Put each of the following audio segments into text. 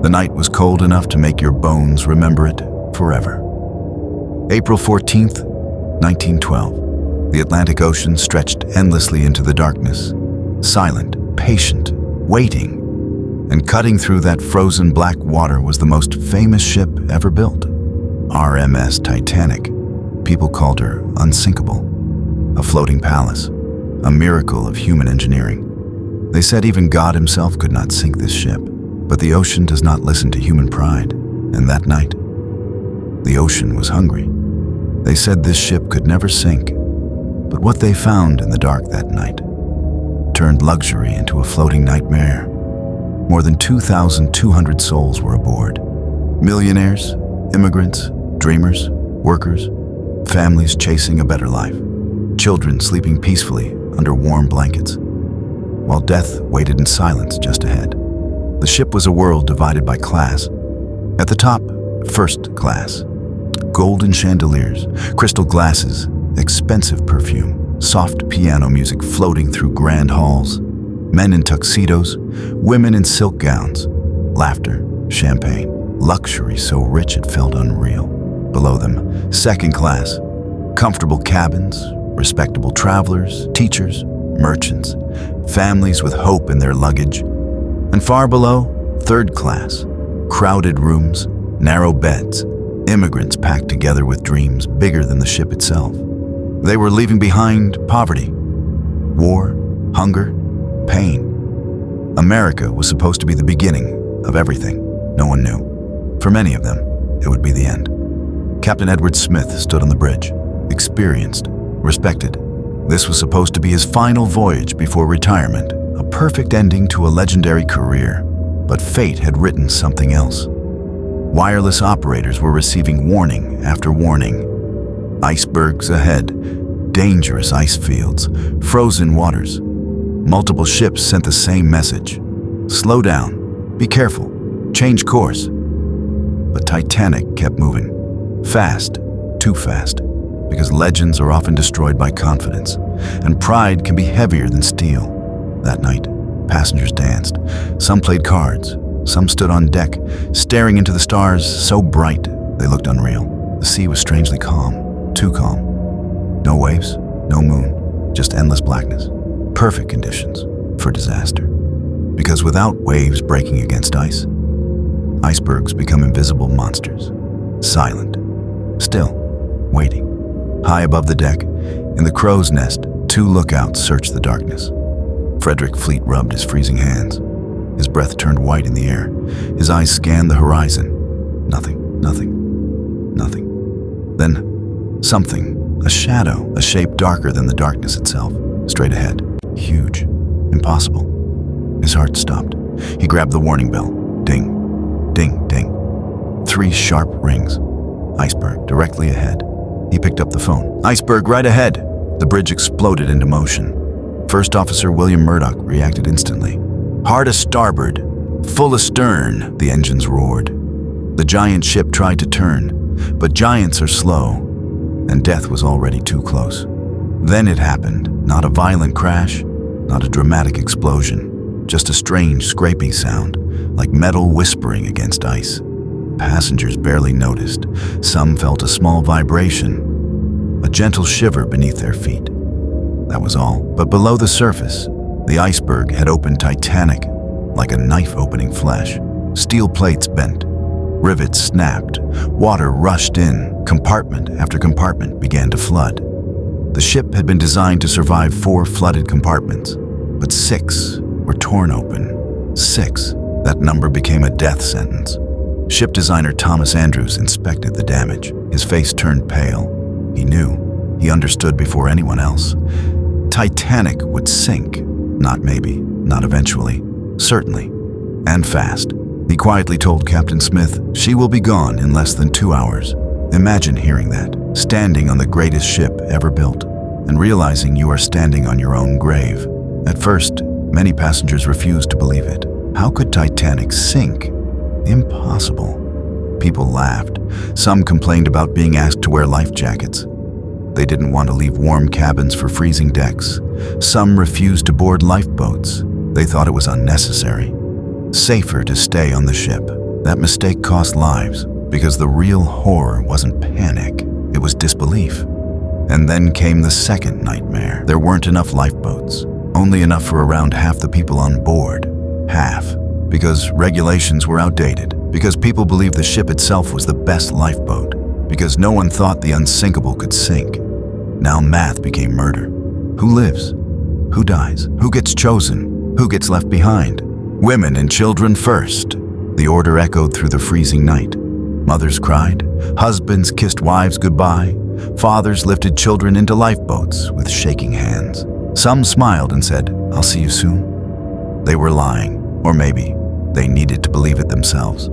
The night was cold enough to make your bones remember it forever. April 14th, 1912. The Atlantic Ocean stretched endlessly into the darkness, silent, patient, waiting. And cutting through that frozen black water was the most famous ship ever built, RMS Titanic. People called her Unsinkable, a floating palace, a miracle of human engineering. They said even God himself could not sink this ship, but the ocean does not listen to human pride. And that night, the ocean was hungry. They said this ship could never sink, but what they found in the dark that night turned luxury into a floating nightmare. More than 2,200 souls were aboard. Millionaires, immigrants, dreamers, workers, families chasing a better life, children sleeping peacefully under warm blankets, while death waited in silence just ahead. The ship was a world divided by class. At the top, first class. Golden chandeliers, crystal glasses, expensive perfume, soft piano music floating through grand halls, men in tuxedos, women in silk gowns, laughter, champagne, luxury so rich it felt unreal. Below them, second class, comfortable cabins, respectable travelers, teachers, merchants, families with hope in their luggage. And far below, third class, crowded rooms, narrow beds, immigrants packed together with dreams bigger than the ship itself. They were leaving behind poverty, war, hunger, pain. America was supposed to be the beginning of everything. No one knew. For many of them, it would be the end. Captain Edward Smith stood on the bridge, experienced, respected. This was supposed to be his final voyage before retirement, a perfect ending to a legendary career. But fate had written something else. Wireless operators were receiving warning after warning. Icebergs ahead, dangerous ice fields, frozen waters. Multiple ships sent the same message. Slow down, be careful, change course. But Titanic kept moving. Fast, too fast, because legends are often destroyed by confidence, and pride can be heavier than steel. That night, passengers danced. Some played cards. Some stood on deck, staring into the stars so bright they looked unreal. The sea was strangely calm, too calm. No waves, no moon, just endless blackness. Perfect conditions for disaster. Because without waves breaking against ice, icebergs become invisible monsters, silent, still, waiting. High above the deck, in the crow's nest, two lookouts searched the darkness. Frederick Fleet rubbed his freezing hands. His breath turned white in the air. His eyes scanned the horizon. Nothing, nothing, nothing. Then, something, a shadow, a shape darker than the darkness itself, straight ahead. Huge, impossible. His heart stopped. He grabbed the warning bell. Ding, ding, ding. 3 sharp rings. Iceberg directly ahead. He picked up the phone. Iceberg right ahead. The bridge exploded into motion. First Officer William Murdoch reacted instantly. Hard a starboard, full astern, the engines roared. The giant ship tried to turn, but giants are slow, and death was already too close. Then it happened. Not a violent crash, not a dramatic explosion, just a strange scraping sound, like metal whispering against ice. Passengers barely noticed. Some felt a small vibration, a gentle shiver beneath their feet. That was all. But below the surface, the iceberg had opened Titanic, like a knife opening flesh. Steel plates bent, rivets snapped, water rushed in, compartment after compartment began to flood. The ship had been designed to survive 4 flooded compartments, but 6 were torn open. 6. That number became a death sentence. Ship designer Thomas Andrews inspected the damage. His face turned pale. He knew. He understood before anyone else. Titanic would sink. Not maybe, not eventually, certainly, and fast. He quietly told Captain Smith, "She will be gone in less than 2 hours." Imagine hearing that, standing on the greatest ship ever built, and realizing you are standing on your own grave. At first, many passengers refused to believe it. How could Titanic sink? Impossible. People laughed. Some complained about being asked to wear life jackets. They didn't want to leave warm cabins for freezing decks. Some refused to board lifeboats. They thought it was unnecessary. Safer to stay on the ship. That mistake cost lives because the real horror wasn't panic, it was disbelief. And then came the second nightmare. There weren't enough lifeboats, only enough for around half the people on board. Half. Because regulations were outdated, because people believed the ship itself was the best lifeboat, because no one thought the Unsinkable could sink. Now math became murder. Who lives? Who dies? Who gets chosen? Who gets left behind? Women and children first. The order echoed through the freezing night. Mothers cried, husbands kissed wives goodbye, fathers lifted children into lifeboats with shaking hands. Some smiled and said, "I'll see you soon." They were lying, or maybe they needed to believe it themselves.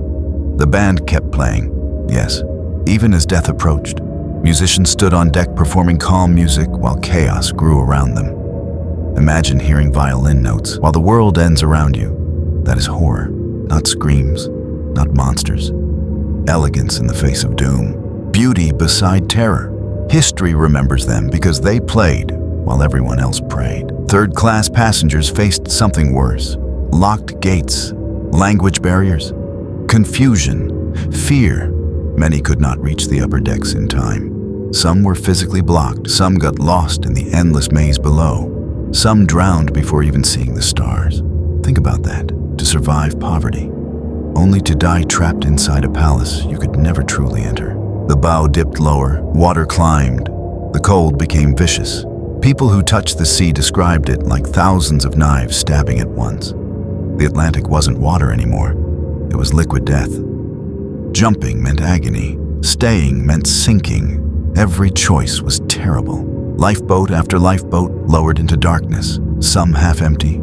The band kept playing, yes, even as death approached. Musicians stood on deck performing calm music while chaos grew around them. Imagine hearing violin notes while the world ends around you. That is horror, not screams, not monsters. Elegance in the face of doom, beauty beside terror. History remembers them because they played while everyone else prayed. Third-class passengers faced something worse. Locked gates, language barriers, confusion, fear. Many could not reach the upper decks in time. Some were physically blocked, some got lost in the endless maze below. Some drowned before even seeing the stars. Think about that, to survive poverty. Only to die trapped inside a palace you could never truly enter. The bow dipped lower, water climbed. The cold became vicious. People who touched the sea described it like thousands of knives stabbing at once. The Atlantic wasn't water anymore. It was liquid death. Jumping meant agony. Staying meant sinking. Every choice was terrible. Lifeboat after lifeboat lowered into darkness, some half empty,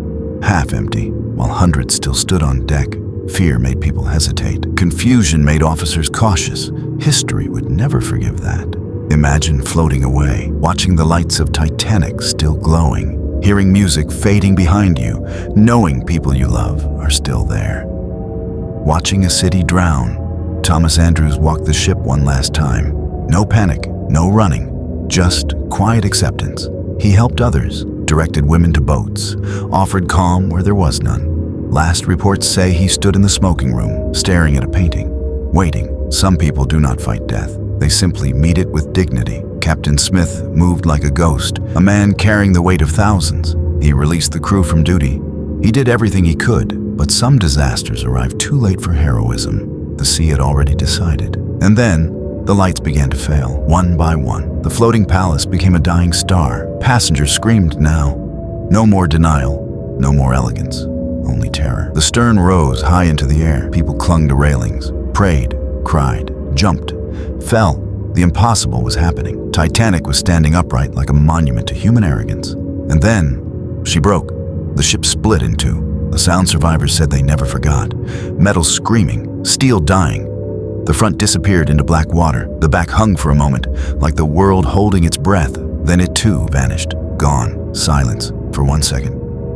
while hundreds still stood on deck. Fear made people hesitate. Confusion made officers cautious. History would never forgive that. Imagine floating away, watching the lights of Titanic still glowing, hearing music fading behind you, knowing people you love are still there. Watching a city drown, Thomas Andrews walked the ship one last time. No panic, no running, just quiet acceptance. He helped others, directed women to boats, offered calm where there was none. Last reports say he stood in the smoking room, staring at a painting, waiting. Some people do not fight death. They simply meet it with dignity. Captain Smith moved like a ghost, a man carrying the weight of thousands. He released the crew from duty. He did everything he could, but some disasters arrived too late for heroism. The sea had already decided. And then, the lights began to fail, one by one. The floating palace became a dying star. Passengers screamed now. No more denial, no more elegance. Only terror. The stern rose high into the air. People clung to railings, prayed, cried, jumped, fell. The impossible was happening. Titanic was standing upright like a monument to human arrogance. And then, she broke. The ship split in two. The sound survivors said they never forgot. Metal screaming, steel dying. The front disappeared into black water. The back hung for a moment, like the world holding its breath. Then it too vanished. Gone. Silence. For 1 second.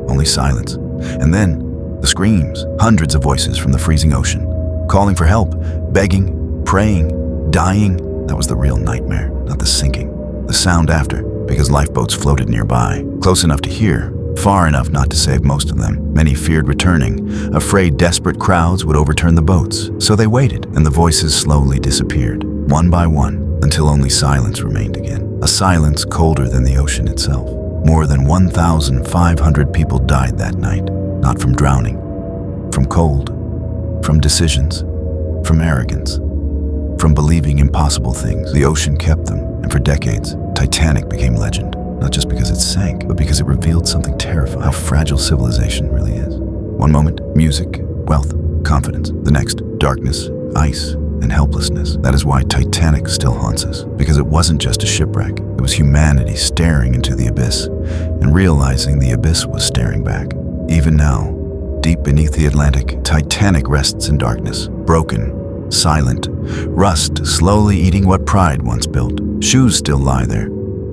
Only silence. And then, the screams, hundreds of voices from the freezing ocean, calling for help, begging, praying, dying. That was the real nightmare, not the sinking. The sound after, because lifeboats floated nearby, close enough to hear, far enough not to save most of them. Many feared returning, afraid desperate crowds would overturn the boats. So they waited, and the voices slowly disappeared, one by one, until only silence remained again. A silence colder than the ocean itself. More than 1,500 people died that night, not from drowning, from cold, from decisions, from arrogance, from believing impossible things. The ocean kept them, and for decades, Titanic became legend, not just because it sank, but because it revealed something terrifying, how fragile civilization really is. One moment, music, wealth, confidence. The next, darkness, ice, and helplessness. That is why Titanic still haunts us, because it wasn't just a shipwreck. It was humanity staring into the abyss and realizing the abyss was staring back. Even now, deep beneath the Atlantic, Titanic rests in darkness, broken, silent, rust slowly eating what pride once built. Shoes still lie there,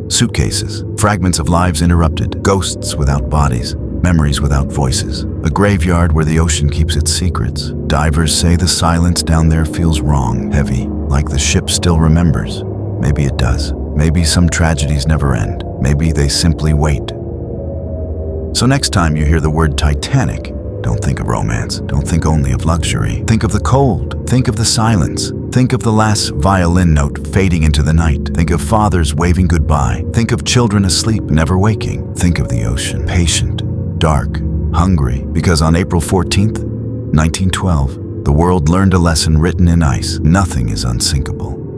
suitcases, fragments of lives interrupted, ghosts without bodies, memories without voices, a graveyard where the ocean keeps its secrets. Divers say the silence down there feels wrong, heavy, like the ship still remembers. Maybe it does. Maybe some tragedies never end. Maybe they simply wait. So next time you hear the word Titanic, Don't think of romance. Don't think only of luxury. Think of the cold. Think of the silence. Think of the last violin note fading into the night. Think of fathers waving goodbye. Think of children asleep, never waking. Think of the ocean, patient, dark, hungry. Because on April 14th, 1912, the world learned a lesson written in ice. Nothing is unsinkable.